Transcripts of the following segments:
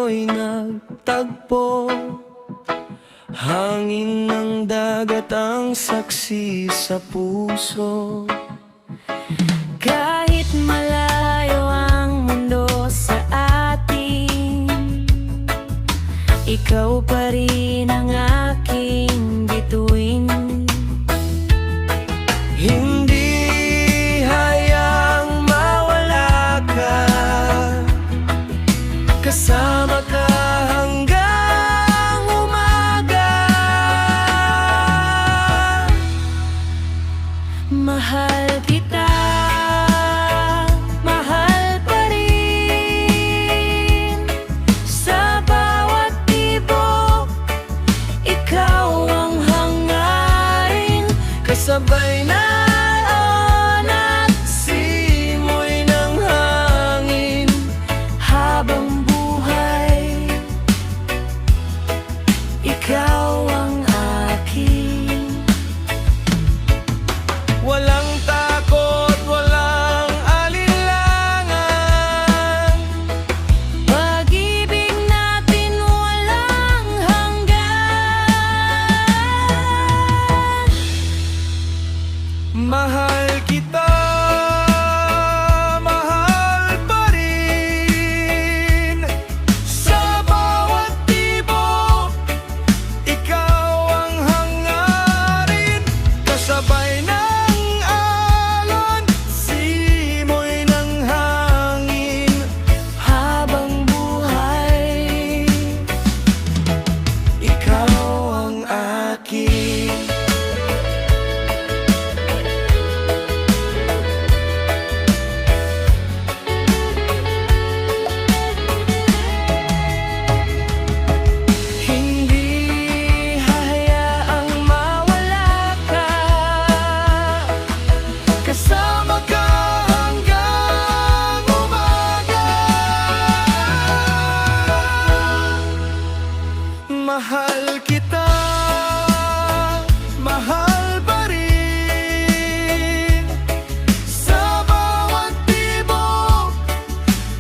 tayo'y nagtagpo. Hangin ng dagat ang saksi sa puso. Kahit malayo ang mundo sa atin, ikaw pa rin ang aking bituin. Hindi hayang mawala ka, kasama ka hanggang umaga. Mahal kita, mahal pa rin. Sa bawat tibok, ikaw ang hangarin. Kasabay na alon at simoy ng hangin. Habang buhay, ikaw ang akin. Walang takot, walang alinlangan. Pag-ibig natin walang hanggan. Mahal kita, mahal pa rin. Sa bawat tibok, ikaw ang hangarin. Kasabay ng alon, simoy ng hangin. Habang buhay, Ikaw ang akin. Hindi hahayaang mawala ka, kasama ka hanggang umaga. Mahal kita, mahal pa rin. Sa bawat tibok,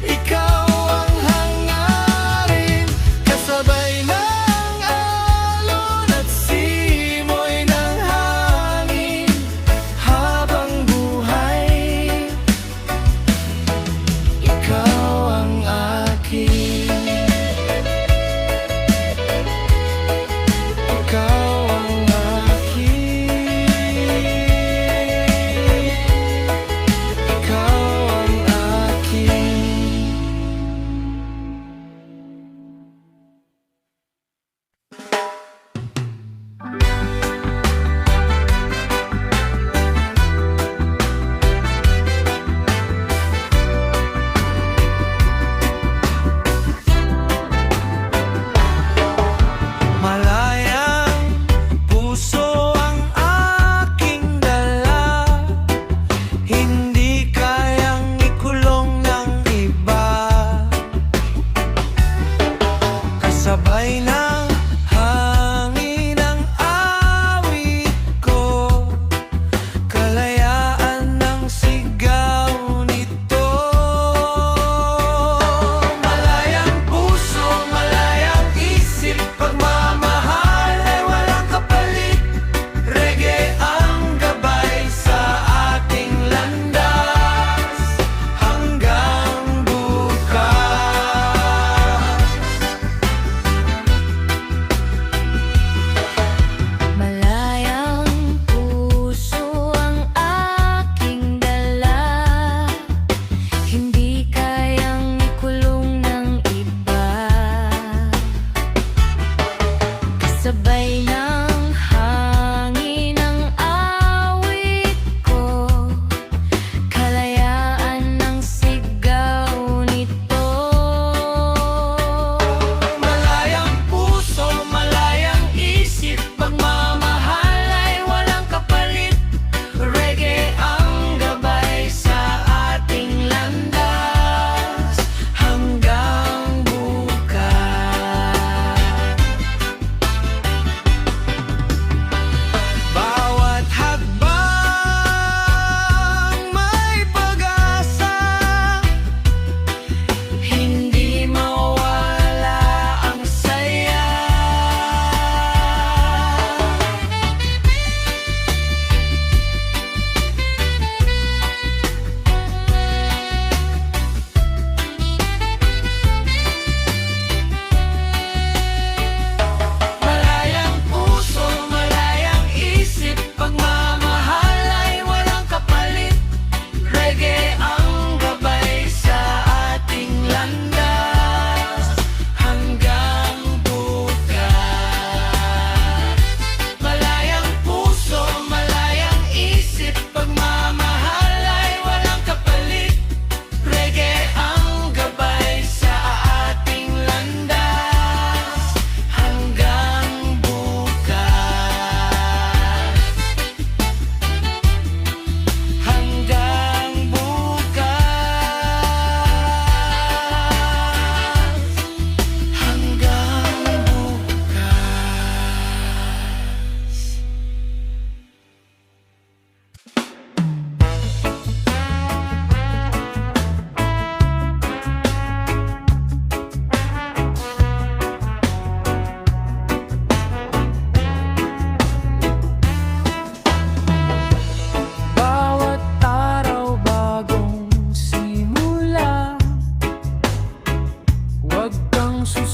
ikaw ang hangarin. Kasabay ng alon at simoy ng hangin. Habang buhay, ikaw ang akin. Ikaw ang akin. Ikaw ang akin. Malayang puso ang aking dala, hindi kayang ikulong ng iba. Kasabay ng hangin ang awit ko, kalayaan ng sigaw nito. Malayang puso, malayang isip, pagmamahal ay walang kapalit. Reggae ang gabay sa ating landas hanggang bukas.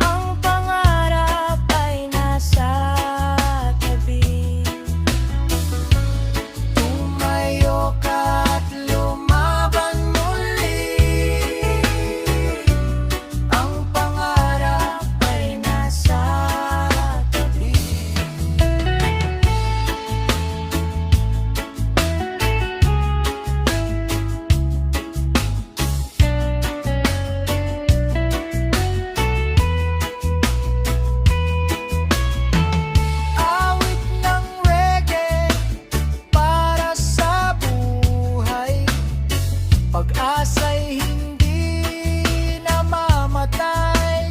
Ang pangarap ay nasa tabi. Tumayo ka't lumaban muli. Ang pangarap ay nasa tabi. Awit ng reggae para sa buhay. Pag-asa'y hindi namamatay.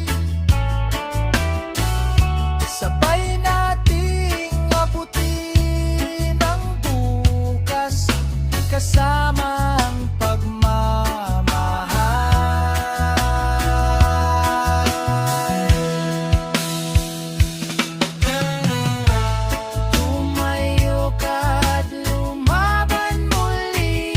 Sabay nating abutin ang bukas kasama ang pagmamahal. Tumayo ka't lumaban muli.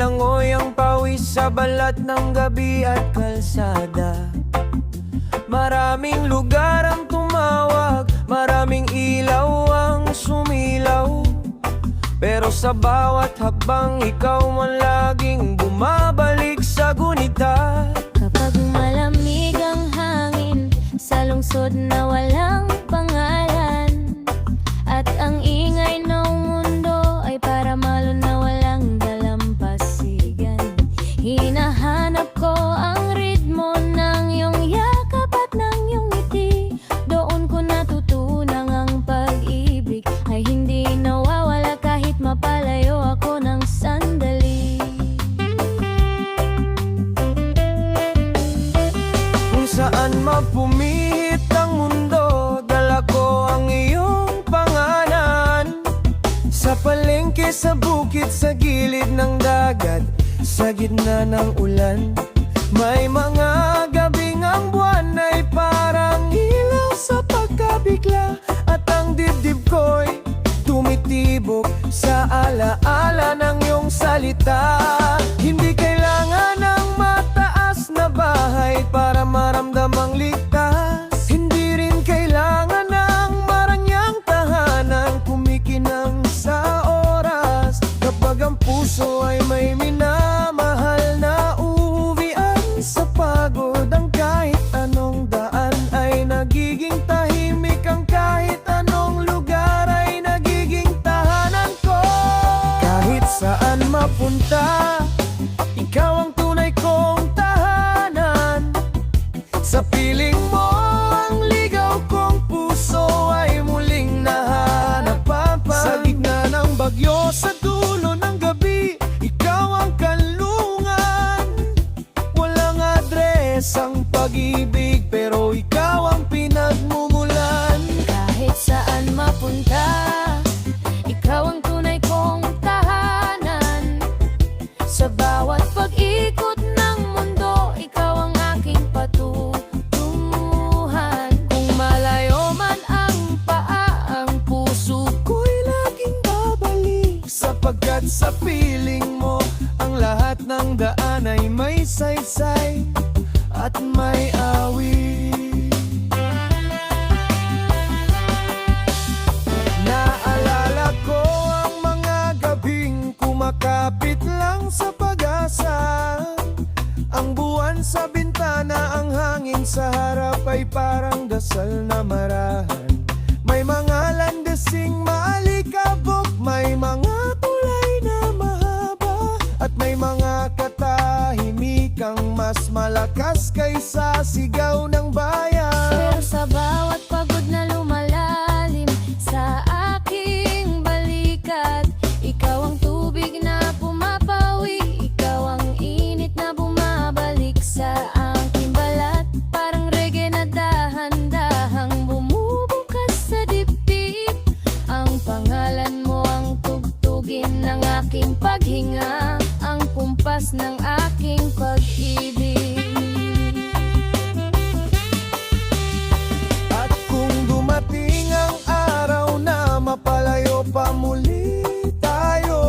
Lumalangoy ang pawis sa balat ng gabi at kalsada. Maraming lugar ang tumawag, maraming ilaw ang sumilaw. Pero sa bawat hakbang ikaw man laging bumabalik sa gunita. Kapag malamig ang hangin sa lungsod na walang pangalan, at ang ingay ng mundo ay para malo na walang dalampasigan, hinahanap ko ang ritmo ng iyong yakap at ng iyong ngiti. Doon ko natutunang ang pag-ibig ay hindi nawawala kahit mapalayo ako ng sandali. Kung saan mapumihit ang mundo, dala ko ang iyong pangalan. Sa palengke, sa bukid, sa gilid ng dagat, sa gitna ng ulan, may mga gabing ang buwan ay parang ilaw sa pagkabigla. At ang dibdib ko'y tumitibok sa alaala ng iyong salita. Hindi kailangan ng mataas na bahay para maramdamang ligtas. Hindi rin kailangan ng maranyang tahanan kumikinang sa oras. Kapag ang puso ay may minamahal na uwian sa pagod, ang kahit anong daan ay nagiging tahimik. Ang kahit anong lugar ay nagiging tahanan ko. Kahit saan mapunta, ikaw ang tunay kong tahanan. Sa piling mo ang ligaw kong puso ay muling nahanap. Sa gitna ng bagyo, sa dulo ng gabi, ikaw ang kanlungan. Walang adres ang pag-ibig, pero ikaw ang pinagmumulan. Kahit saan mapunta, ikaw ang tunay kong tahanan. Sa bawat pag-ikot ng mundo, ikaw ang aking patutunguhan. Kung malayo man ang paa, ang puso Ko'y laging babalik, sapagkat sa piling mo ang lahat ng daan ay may saysay at may awit. Naalala ko ang mga gabing kumakapit lang sa pag-asa. Ang buwan sa bintana, ang hangin sa harap ay parang dasal na marahan. May mga landesing maalikabok, may mga tulay na mahaba, at may mga katahimikang mas malakas kaysa sigaw ng bayan. pero sa bawat pagod na lumalalim sa aking balikat, ikaw ang tubig na pumapawi, ikaw ang init na bumabalik sa aking balat. Parang reggae na dahan-dahang bumubukas sa dibdib. Ang pangalan mo ang tugtugin ng aking paghinga, ang kumpas ng aking pag-ibig. At kung dumating ang araw na mapalayo pa muli tayo,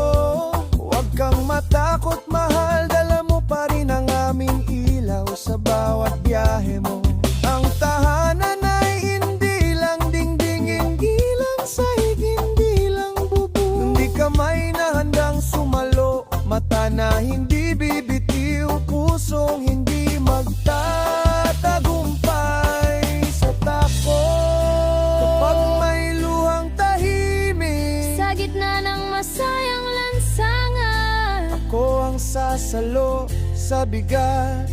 huwag kang matakot mahal, dala mo pa rin ang aming ilaw sa bawat biyahe mo. Ang tahanan ay hindi lang dingding, hindi lang sahig, hindi lang bubong. Hindi kamay na handang sumalo, mata na hindi bibitiw, pusong hindi magtatagumpay sa takot. Kapag may luhang tahimik, Sa gitna ng masayang lansangan, ako ang sasalo sa bigat.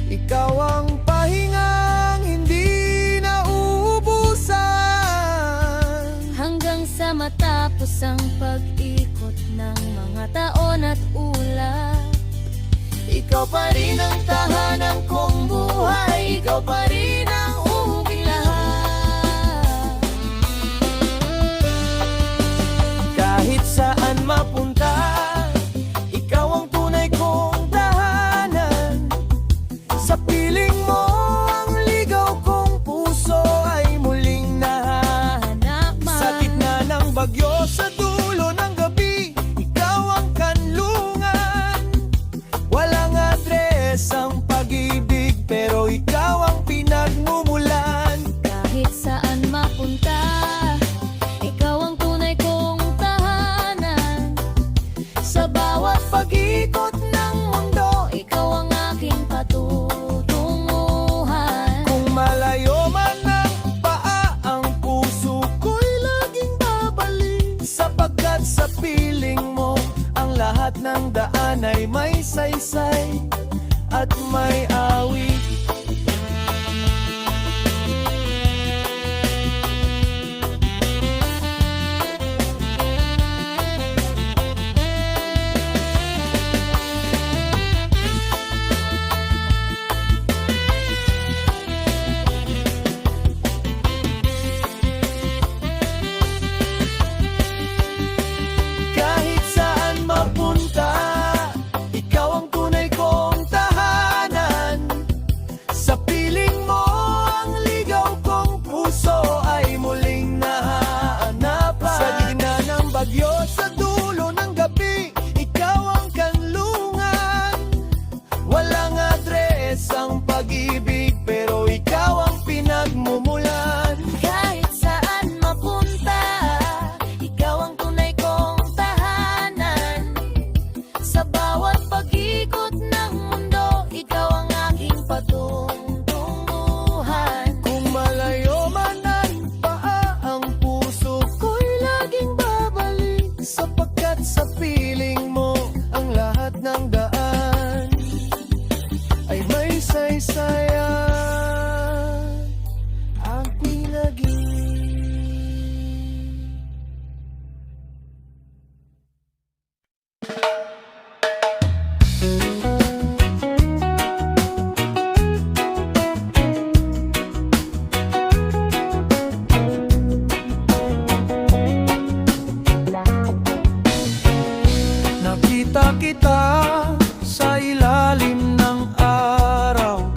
Ikaw ang pahingang hindi nauubusan. hanggang sa matapos ang pag-ikot ng mga taon at ulap. Ikaw pa rin ang tahanan kong buhay, ikaw pa rin ang uging lahat. Kahit saan mapunta, ikaw ang tunay kong tahanan. Sa piling mo ang ligaw kong puso ay muling nahanap. Sa gitna ng bagyo, sa dulo ng gabi, ikaw ang kanlungan. ay may saysay at may awit. Kahit saan mapunta, ikaw ang tunay kong tahanan. Sa piling mo, ang ligaw kong puso ay muling nahahanapan. Sa gitna ng bagyo, sa dulo ng gabi, ikaw ang kanlungan. Walang adres ang pag-ibig, pero ikaw ang pinagmumulan. Kahit saan mapunta, ikaw ang tunay kong tahanan. Sa bawat pag-ikot ng mundo, ikaw ang aking patungtunguhan. Kung malayo man ang paa, ang puso ko'y laging babalik. Sapagkat sa piling mo, ang lahat ng daan ay may saysayan. Ako'y naging nakita kita sa ilalim ng araw,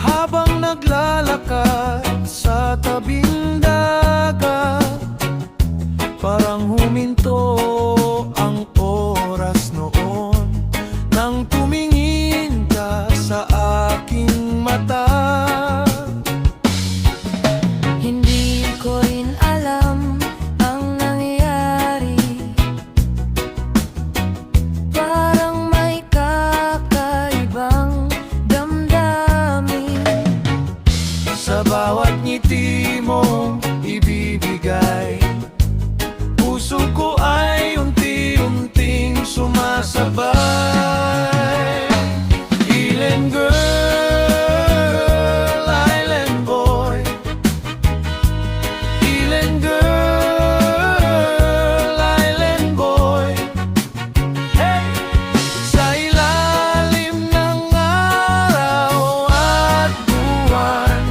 habang naglalakad sa tabing dagat. Parang huminto ang oras noon nang tumingin ka sa aking mata. Hindi ko rin alam ang nangyayari. Parang may kakaibang damdamin. Sa bawat ngiti mong ibibigay, puso ko ay unti-unting sumasabay. Island girl, island boy. Island girl, island boy. Hey! Sa ilalim ng araw at buwan,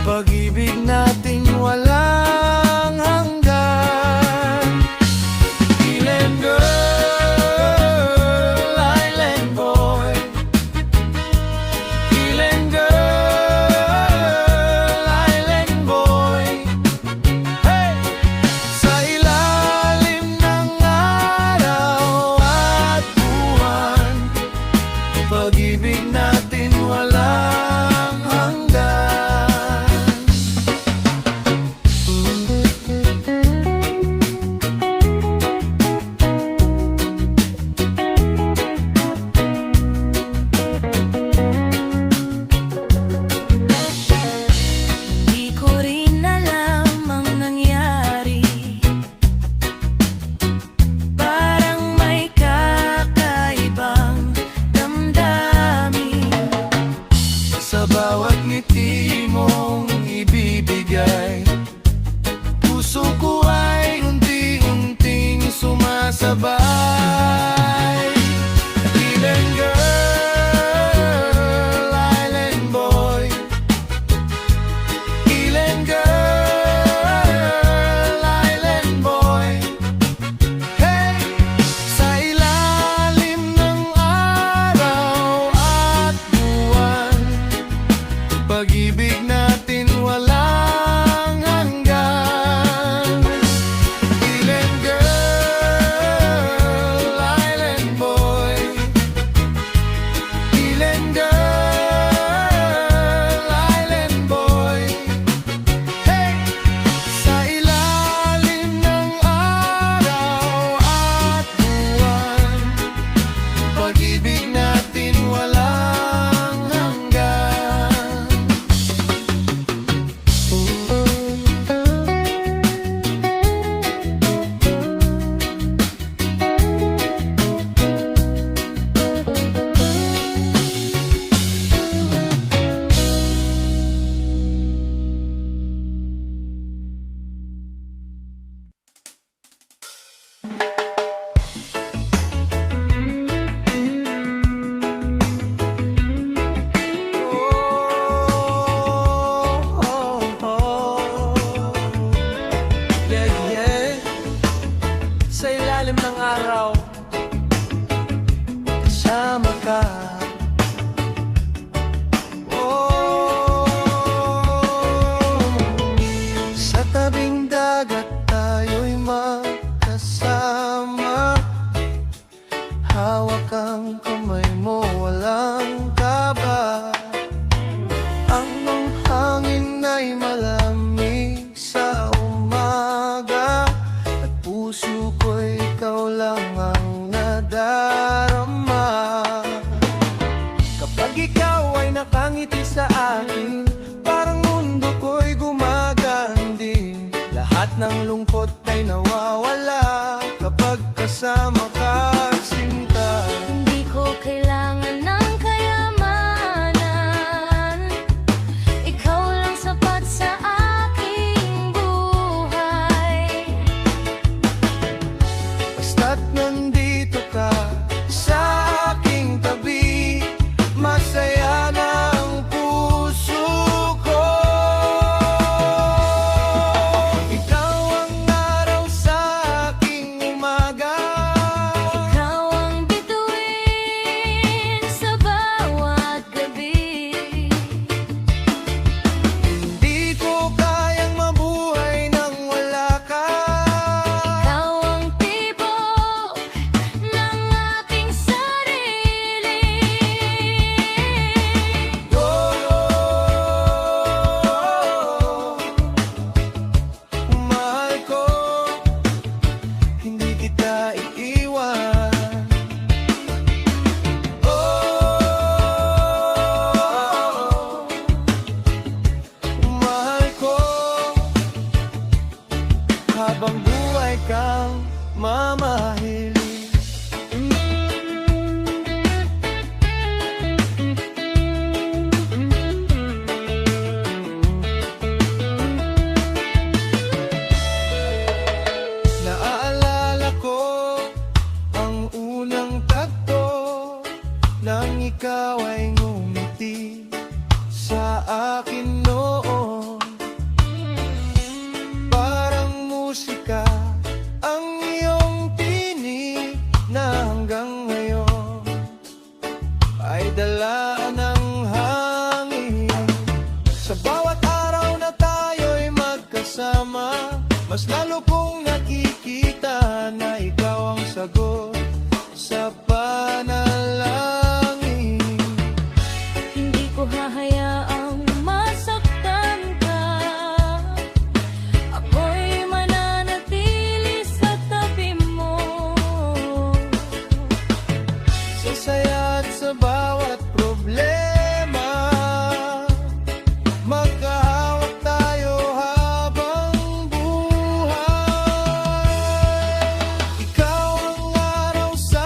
pag-ibig nating walang hanggan. Island girl, island boy. Island girl, island boy. Hey! Sa ilalim ng araw at buwan, pag-ibig natin walang hanggan. Di ko rin alam ang nangyari. Parang may kakaibang damdamin. Sa bawat ngiti mong ibibigay, puso ko ay unti-unting sumasabay. Island girl, island boy. Island girl, island boy. Hey! Sa ilalim ng araw at buwan, pag-ibig natin walang hanggan. Island girl, island boy. Island girl, island boy. Hey! Sa ilalim ng araw at buwan, pag-ibig natin walang hanggan. nakangiti sa akin, parang mundo ko'y gumagandi. Lahat ng lungkot ay nawawala kapag kasama ka, sinta. Hindi ko kailangan ng kayamanan, ikaw lang sapat sa aking buhay. Basta't nandito ka sa aking tabi, masaya na ang puso ko. Ikaw ang araw sa aking umaga, Ikaw ang bituin sa bawat gabi. hindi ko kayang mabuhay nang wala ka. Ikaw ang tibok ng aking sarili. Mahal ko, hindi kita iiwan. Mahal ko, habang buhay kang mamahalin. Naaalala ko ang unang tagpo nang ikaw ay ngumiti sa akin noon. Parang musika ang iyong tinig na hanggang ngayon ay dala ng hangin. Sa bawat araw na tayo'y magkasama, mas lalo kong nakikita na ikaw ang sagot sa panalangin. Hindi ko hahayaang masaktan ka. Ako'y mananatili sa tabi mo. Sa saya at sa bawat problema, magkahawak tayo habang buhay. Ikaw ang araw sa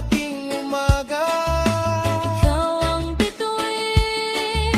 aking umaga, Ikaw ang bituin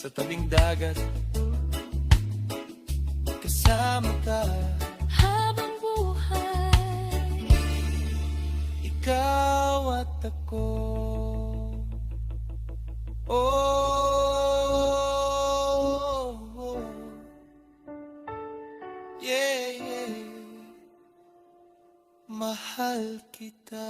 sa tabing dagat. Kasama ka, Habang buhay, ikaw at ako. Oh, yeah, yeah. Mahal kita.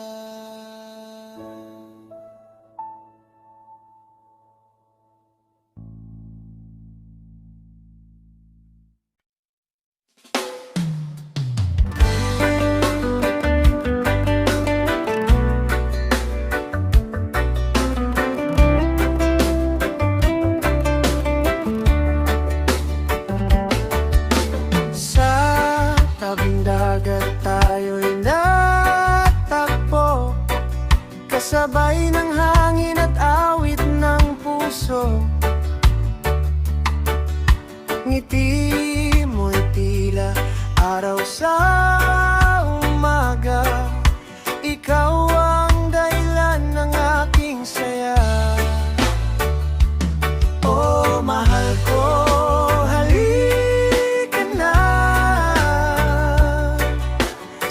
Sa tabing dagat tayo'y natagpo, kasabay ng hangin at awit ng puso. Ngiti mo'y tila araw sa umaga, ikaw ang dahilan ng aking saya. Oh, mahal ko, halika na.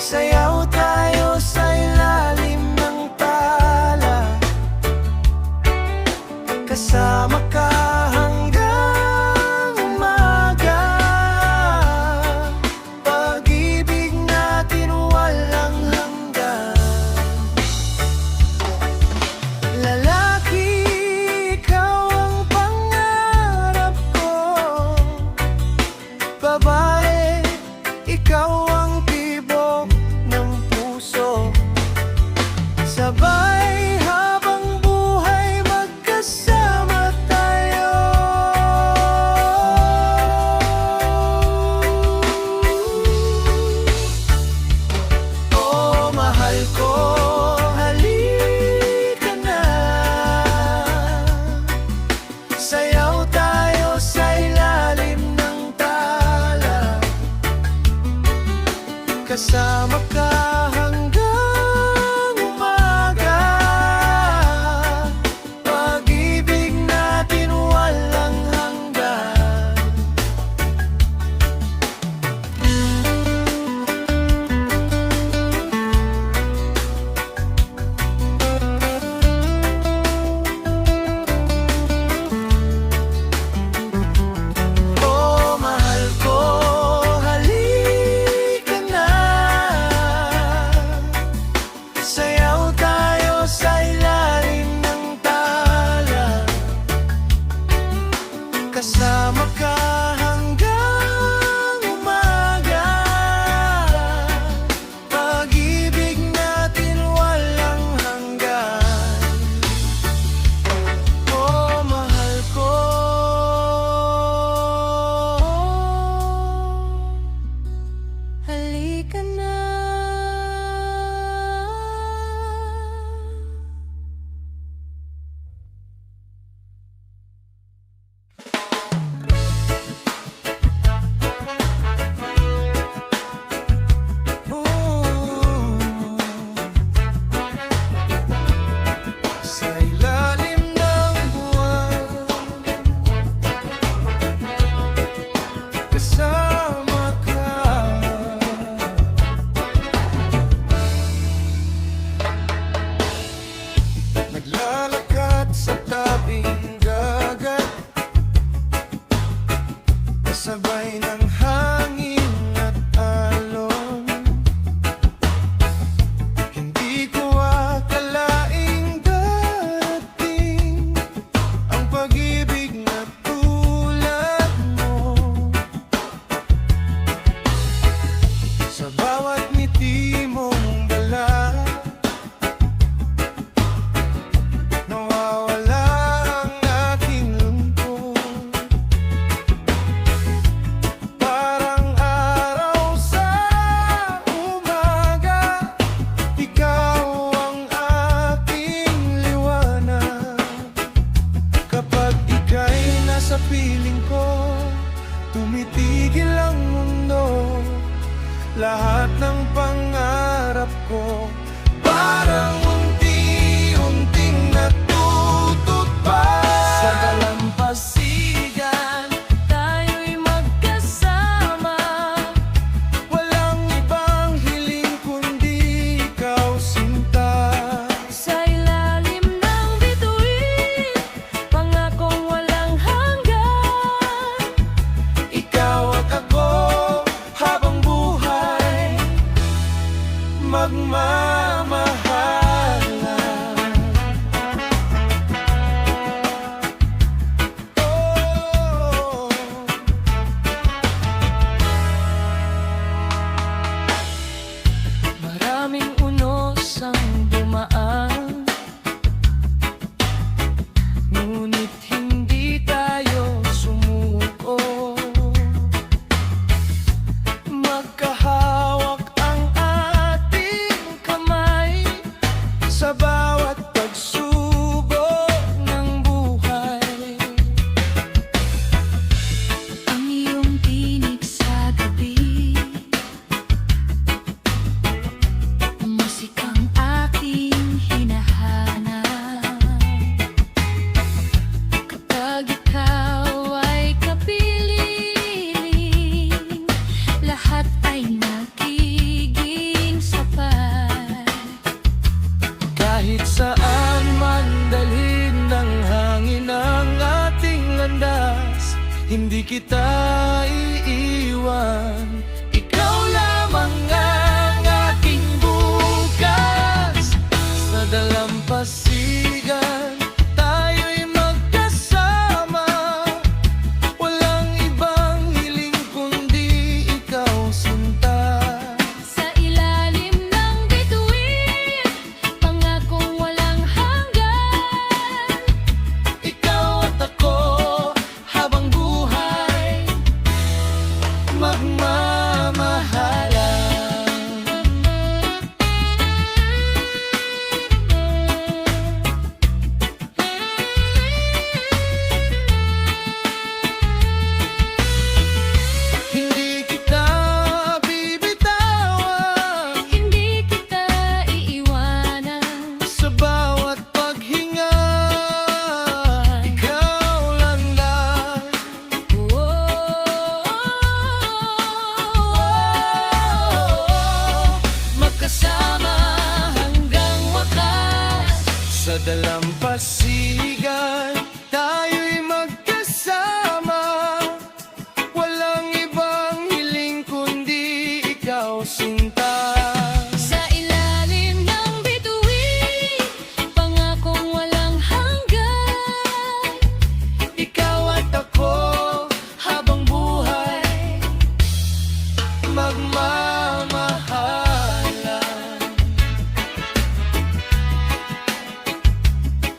Sayaw tayo sa ilalim ng tala, kasama ka hanggang umaga. Pag-ibig natin walang hanggan. Lalaki, ikaw ang pangarap ko. Babae, ikaw ang tibok ng puso. Sabay habang buhay magkasama tayo. Oh, mahal ko, halika na. Sayaw tayo sa ilalim ng tala, kasama ka hanggang umaga. Pag-ibig natin walang hanggan. Oh, mahal ko, halika na. Sayaw tayo sa ilalim ng tala, kasama ka hanggang umaga. Pag-ibig natin walang hanggan. Oh, mahal ko, halika na. sa ilalim ng buwan, kasama ka. Naglalakad sa tabing dagat, kasabay ng hangin at alon. Hindi ko akalaing darating ang pag-ibig na tulad mo. Sa bawat ngiti mong dala, nawawala ang aking lungkot. Parang araw sa umaga, ikaw ang aking liwanag. Kapag ika'y nasa piling ko, tumitigil ang mundo. Lahat ng pangarap ko parang unti-unting natutupad. Sa dalampasigan Hindi kita iiwan. Ikaw lamang ang aking bukas. Sa dalampasigan tayo'y magkasama. Walang ibang hiling kundi ikaw, sinta. Sa ilalim ng bituin, pangakong walang hanggan. Ikaw at ako habang buhay magmamahalan. Hindi kita bibitawan Hindi kita iiwanan. sa bawat paghinga. Ikaw lang lang. Magkasama hanggang wakas. Sa dalampasigan tayo'y magkasama. Walang ibang hiling kundi ikaw, sinta. Sa ilalim ng bituin, pangakong walang hanggan. Ikaw at ako habang buhay magmamahalan.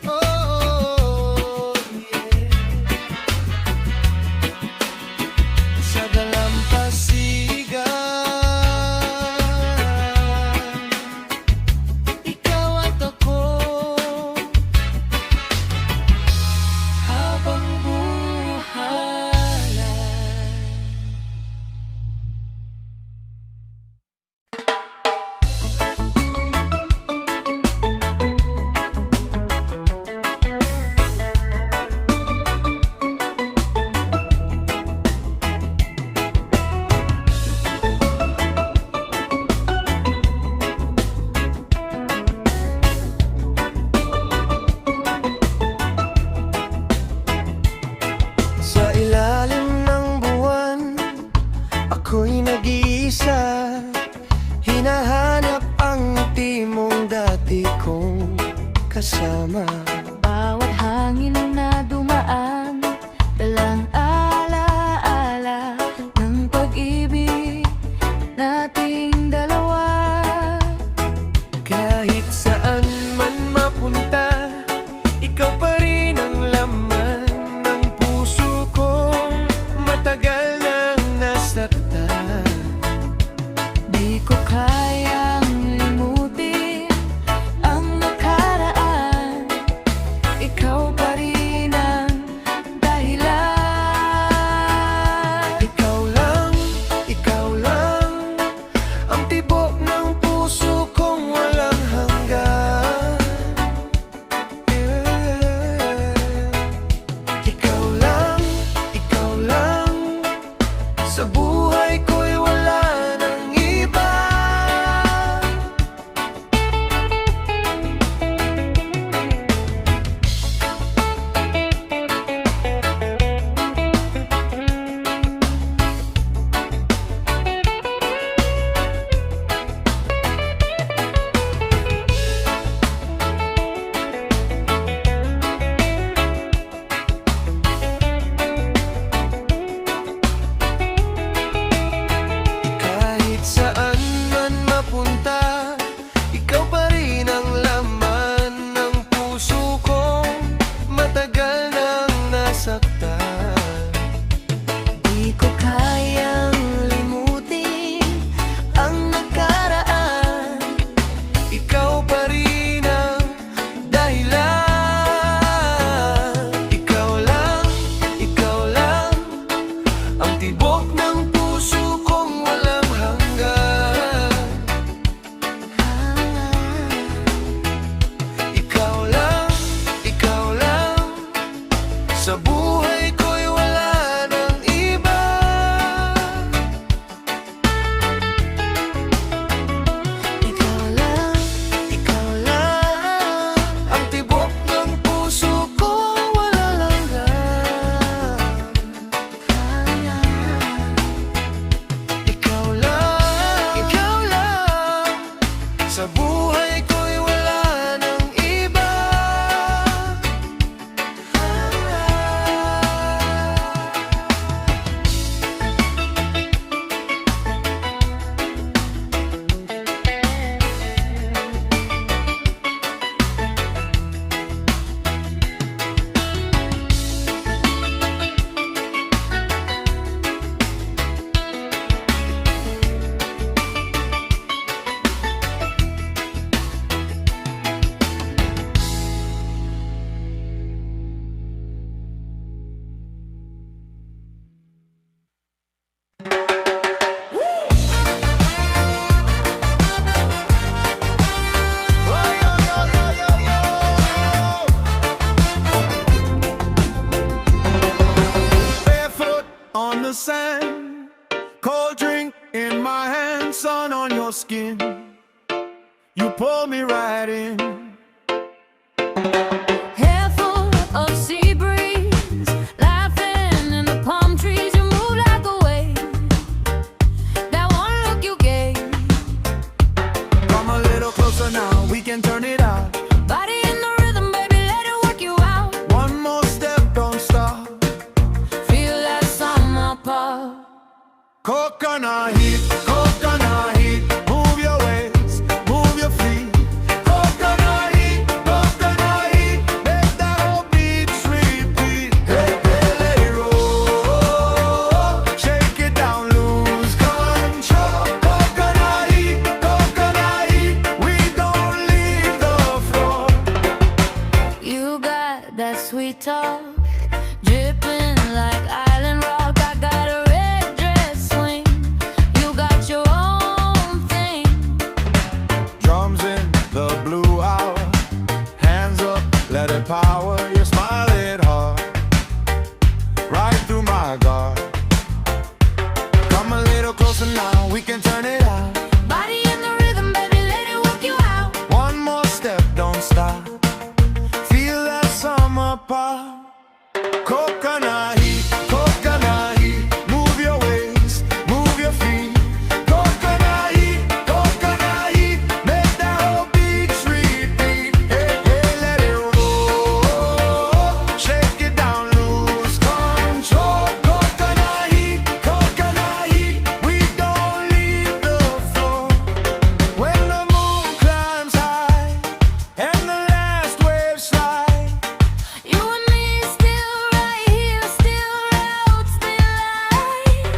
Oh, yeah. Sa dalampasigan ikaw at ako habang buhay. Sa ilalim ng buwan, ako'y nag-iisa. Hinahanap ang ngiti mong dati kong kasama. Bawat hangin na dumaan, dalang alaala ng pag-ibig nating dalawa. Kahit saan man mapunta, ikaw pa rin ang laman ng puso kong matagal nang nasaktan. Di ko kayang limutin ang nakaraan. the sand. Cold drink in my hand, sun on your skin. You pull me right in. Hair full of sea breeze, laughing in the palm trees. You move like a wave. That one look you gave. Come a little closer now, we can turn it out. Body in the rhythm, baby, let it work you out. One more step, don't stop. Feel that summer pop. Coconut heat, move your waist, move your feet. Coconut heat, make that whole beat repeat. Hey, hey, let it roll, shake it down, lose control. Coconut heat, we don't leave the floor. You got that sweet talk, dripping like island rock. I got a red dress swing. You got your own thing. Drums in the blue hour, hands up, let it power. Your smile it hard, right through my guard. Come a little closer now, we can turn it out. Body in the rhythm, baby, let it work you out. One more step, don't stop. Feel that summer pop. Coconut heat, move your waist, move your feet. Coconut heat, make that whole beat repeat. Hey, hey, let it roll, shake it down, lose control. Coconut heat, we don't leave the floor. When the moon climbs high and the last wave slide, You and me still right here, still out, still alive.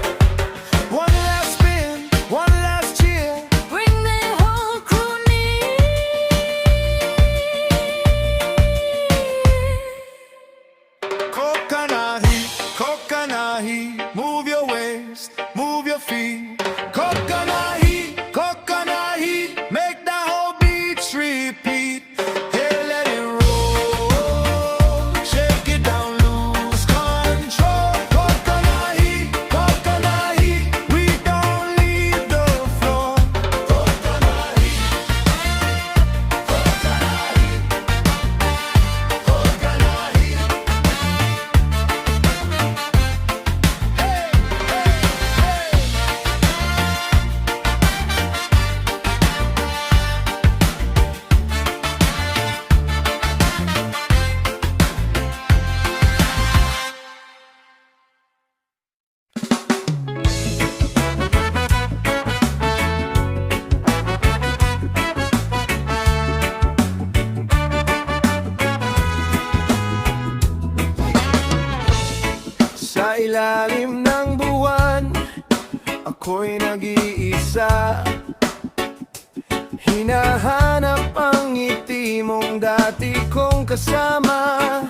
one last spin, one last cheer. Bring the whole crew near. Coconut heat, move your waist, move your feet. Coconut heat, make that whole beat repeat. Hey, let it roll, shake it down, lose control. Coconut heat, we don't leave the floor. Coconut heat, coconut heat. Hey, hey, hey. Sa ilalim ng buwan, ako'y nag-iisa. Hinahanap ang ngiti mong dati kong kasama.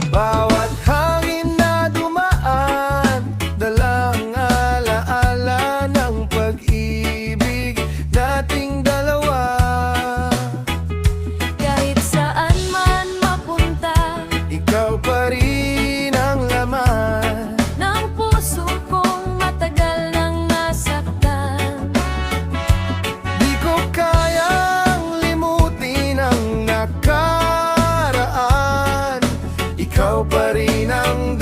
Bawat hangin na dumaan, dalang alaala ng pag-ibig nating dalawa. Kahit saan man mapunta, Ikaw pa rin ang laman. ng puso kong matagal nang nasaktan. Di ko kayang limutin ang nakaraan. Ikaw pa rin ang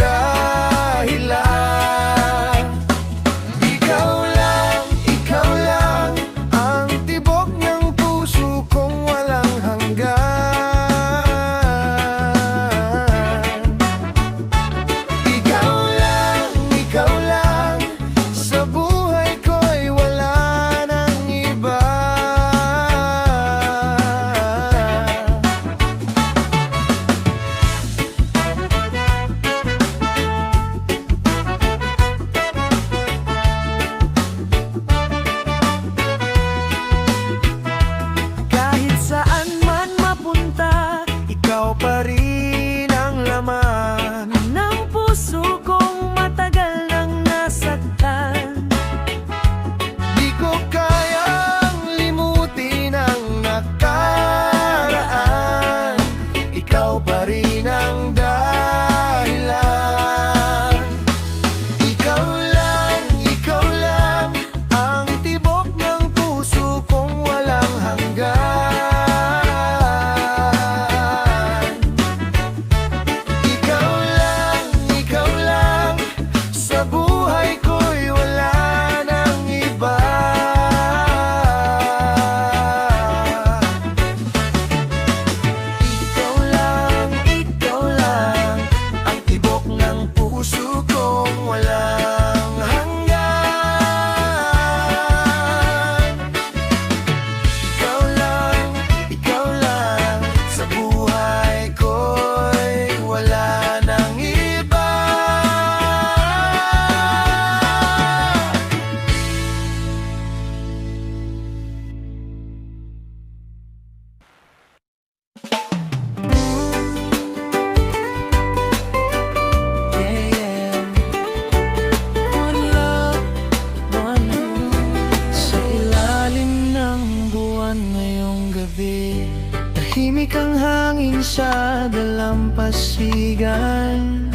sa dalampasigan.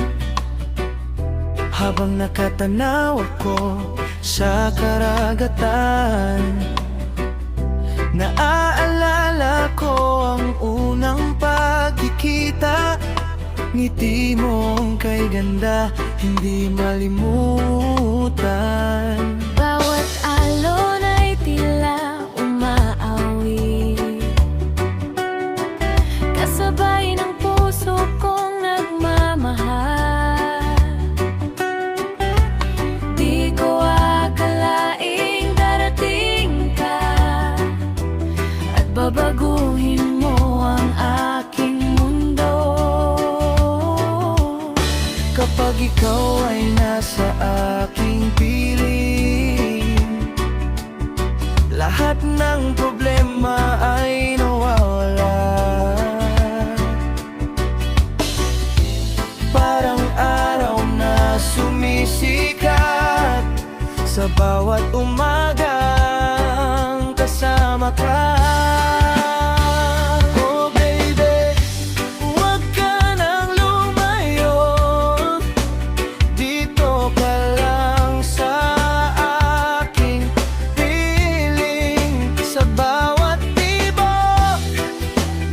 Habang nakatanaw ako sa karagatan, naaalala ko ang unang pagkikita. Ngiti mong kay ganda, hindi malimutan. Bawat alon ay tila umaawi, kasabay ng puso kong nagmamahal. Di ko akalaing darating ka at babaguhin mo ang aking mundo. Kapag ikaw ay nasa aking piling, lahat ng problema ay nawawala. Parang araw na sumisikat sa bawat umagang kasama ka. Oh baby, huwag ka nang lumayo, dito ka lang sa aking piling. Sa bawat tibok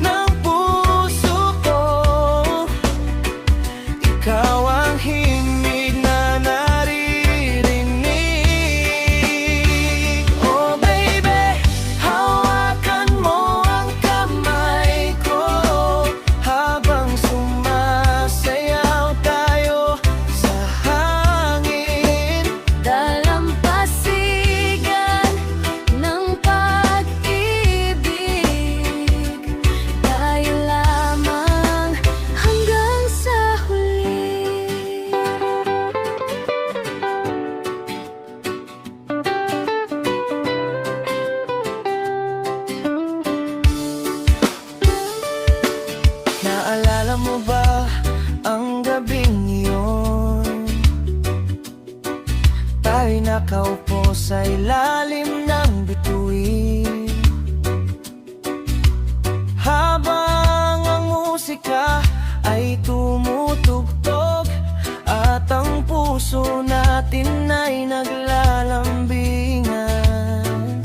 ng puso ko, ikaw ang himig na naririnig. Oh baby, hawakan mo ang kamay ko habang sumasayaw tayo sa hangin. Dalampasigan ng pag-ibig, tayo lamang hanggang sa huli. Naalala mo ba ang gabing iyon? Tayo'y nakaupo sa ilalim ng bituin, habang ang musika ay tumutugtog at ang puso natin ay naglalambingan.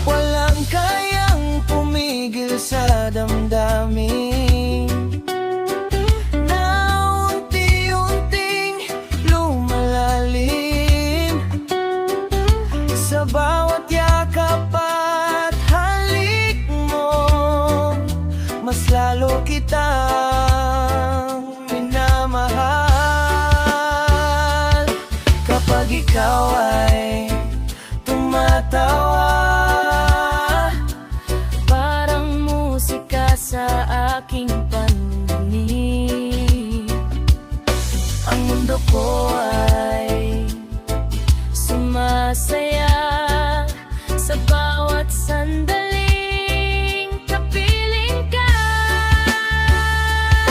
Walang kayang pumigil sa damdamin na unti-unting lumalalim. Sa bawat yakap at halik mo, mas lalo kitang minamahal. Kapag ikaw ay tumatawa, Parang musika sa aking pandinig, ang mundo ko ay sumasaya sa bawat sandaling kapiling ka.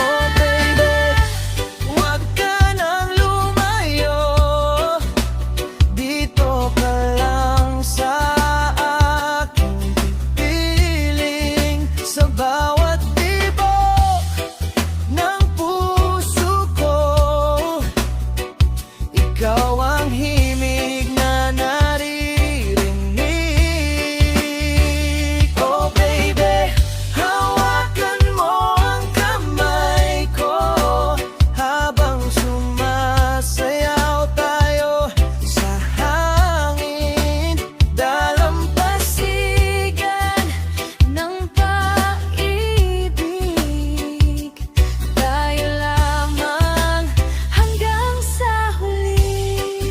Oh baby, huwag ka nang lumayo, dito ka lang sa aking piling. Sa bawat tibok ng puso ko, ikaw ang himig na naririnig. Oh baby, hawakan mo ang kamay ko habang sumasayaw tayo sa hangin. Dalampasigan ng pag-ibig, tayo lamang hanggang sa huli.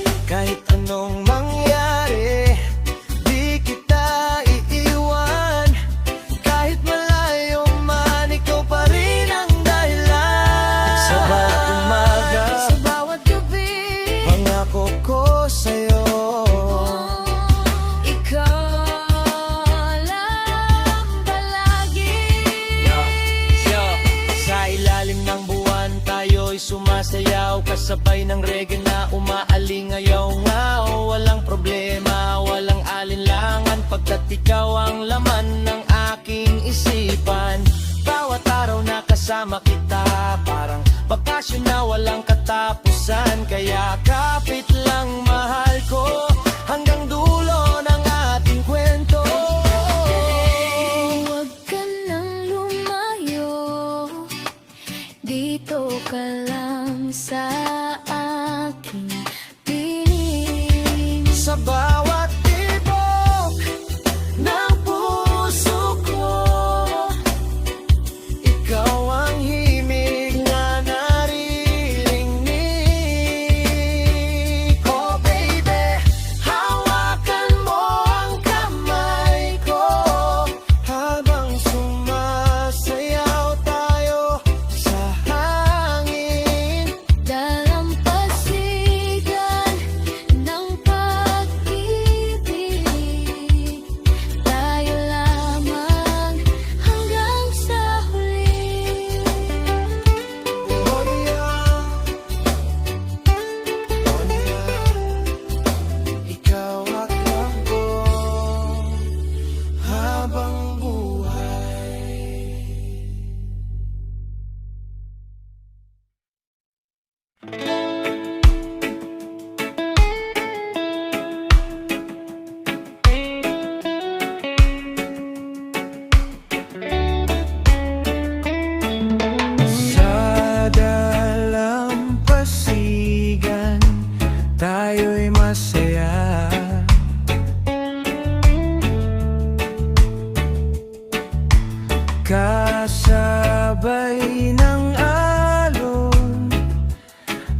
relasyon na walang katapusan. Kaya kapit lang mahal ko hanggang dulo ng ating kwento. Huwag ka nang lumayo, dito ka lang sa aking piling. Sa bawat tibok ng puso ko, ikaw ang himig na naririnig. Oh baby, hawakan mo ang kamay ko habang sumasayaw tayo sa hangin. Dalampasigan ng pag-ibig, tayo lamang hanggang sa huli. Oh yeah, ikaw at ako habang buhay. Sa dalampasigan, tayo'y masaya. Kasabay ng alon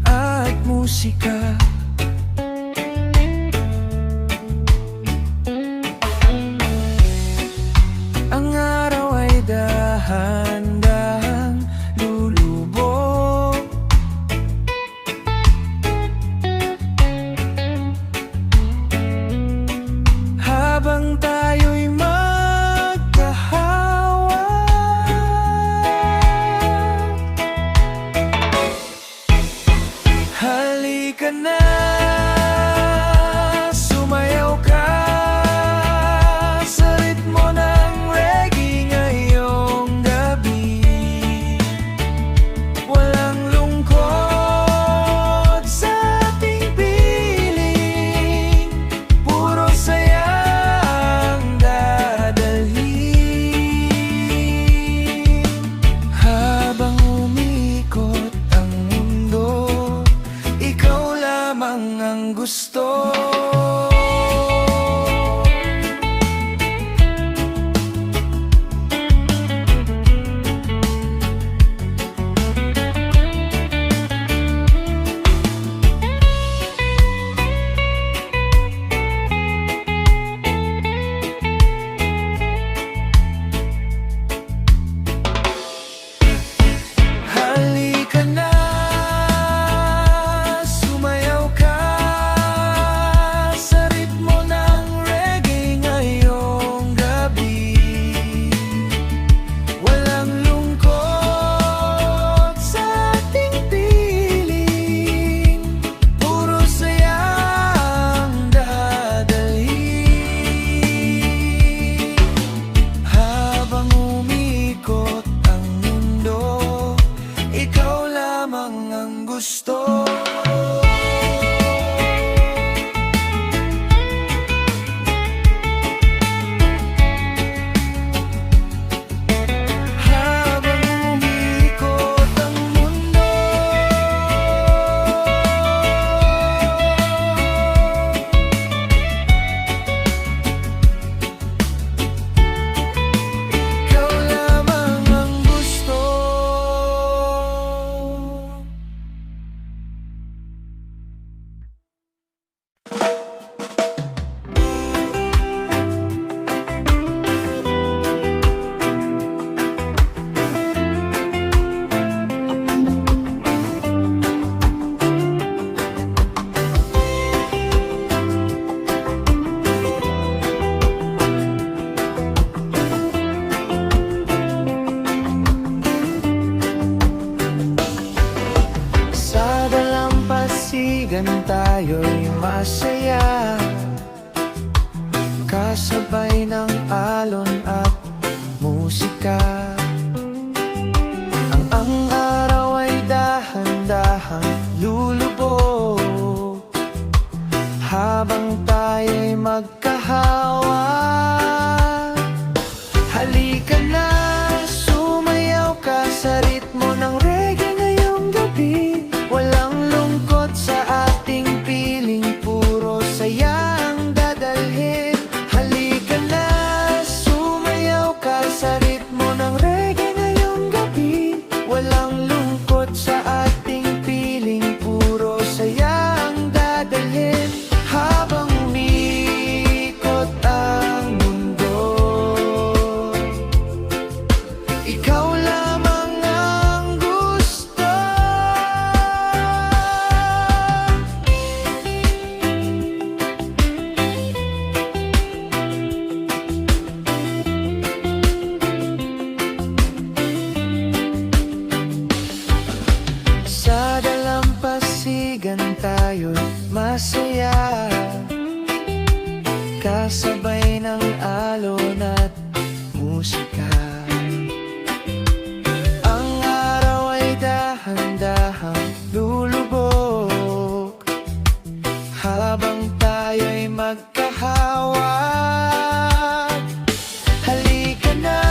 at musika. Ang araw ay dahan-dahang lulubog. Habang tayo'y magkahawak, halika na, sumayaw ka sa ritmo ng reggae ngayong gabi. Walang lungkot sa ating piling, puro saya ang dadalhin. Habang umikot ang mundo, ikaw lamang ang gusto. Halika na, sumayaw ka sa ritmo ng reggae ngayong gabi. Walang lungkot sa ating piling, puro saya ang dadalhin. Habang umikot ang mundo, ikaw lamang ang gusto. Habang umikot ang mundo, ikaw lamang ang gusto. Sa dalampasigan tayo'y masaya, kasabay ng alon at musika. Ang araw ay dahan habang tayo'y magkahawa. Halika na, sumayaw ka sa ritmo ng reggae ngayong gabi. Walang lungkot sa ating piling, puro saya ang dadalhin. Halika na, sumayaw ka sa ritmo ng reggae ngayong gabi. Walang lungkot sa ating piling, puro saya ang dadalhin. Habang umikot ang mundo, ikaw lamang ang gusto. Sa dalampasigan tayo'y masaya, kasabay ng alon at musika. Ang araw ay dahan-dahang lulubog, habang tayo'y magkahawak. Halika na,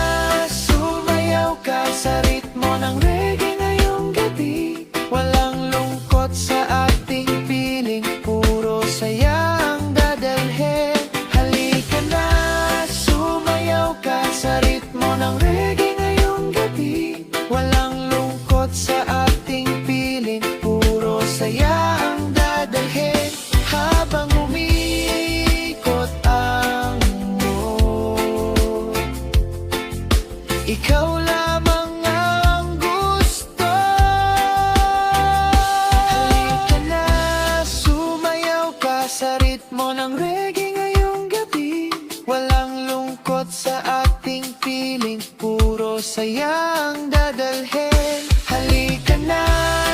sumayaw ka sa ritmo ng reggae ngayong gabi. Walang lungkot sa ating piling, puro saya ang dadalhin. Halika na, sumayaw ka sa ritmo ng reggae ngayong gabi. Walang lungkot sa ating piling, puro saya ang dadalhin. Habang umiikot ang mundo, ikaw lamang ang gusto. Halika na, sumayaw ka sa ritmo ng reggae ngayong gabi. Walang lungkot sa ating piling, puro saya ang dadalhin. Halika na,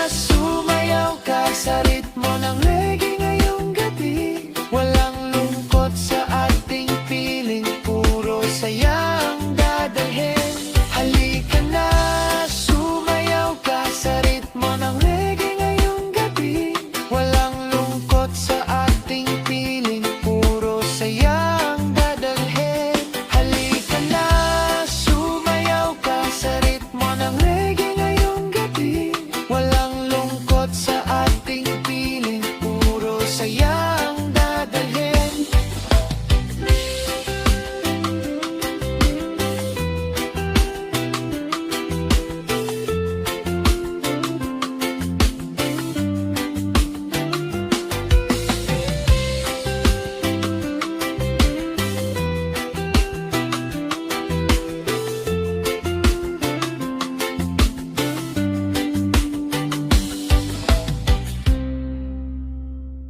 sumayaw ka sa ritmo ng reggae